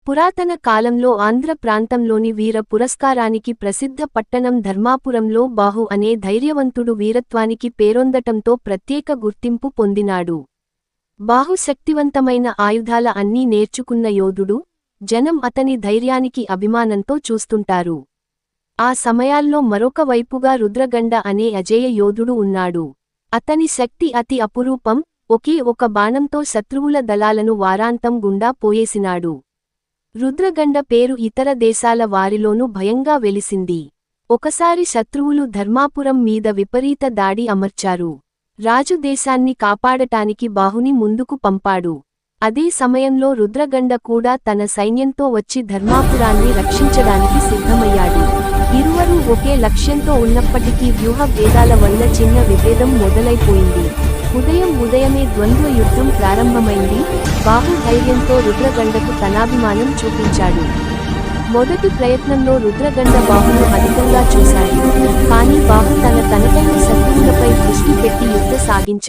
పురాతన కాలంలో ఆంధ్ర ప్రాంతంలోని వీర పురస్కారానికి ప్రసిద్ధ పట్టణం ధర్మాపురంలో బాహు అనే ధైర్యవంతుడు వీరత్వానికి పేరొందటంతో ప్రత్యేక గుర్తింపు పొందినాడు. బాహు శక్తివంతమైన ఆయుధాల అన్నీ నేర్చుకున్న యోధుడు, జనం అతని ధైర్యానికి అభిమానంతో చూస్తుంటారు. ఆ సమయాల్లో మరొక వైపుగా రుద్రగండ అనే అజేయ యోధుడు ఉన్నాడు. అతని శక్తి అతి అపురూపం, ఒకే ఒక బాణంతో శత్రువుల దళాలను వారాంతం గుండా పోయేసినాడు. రుద్రగండ పేరు ఇతర దేశాల వారిలోనూ భయంగా వెలిసింది. ఒకసారి శత్రువులు ధర్మాపురం మీద విపరీత దాడి అమర్చారు. రాజు దేశాన్ని కాపాడటానికి బాహుని ముందుకు పంపాడు. అదే సమయంలో రుద్రగండ కూడా తన సైన్యంతో వచ్చి ధర్మాపురాన్ని రక్షించడానికి సిద్ధమయ్యాడు. ఇరువరూ ఒకే లక్ష్యంతో ఉన్నప్పటికీ వ్యూహ భేదాల వల్ల చిన్న విభేదం మొదలైపోయింది. ఉదయమే ద్వంద్వ యుద్ధం ప్రారంభమైంది. బాహు ధైర్యంతో రుద్రగండకు తనాభిమానం చూపించాడు. మొదటి ప్రయత్నంలో రుద్రగండ బాహును అధికంగా చూశాడు. కానీ బాహు తనకైన శత్రువులపై దృష్టి పెట్టి యుద్ధ సాగించాడు.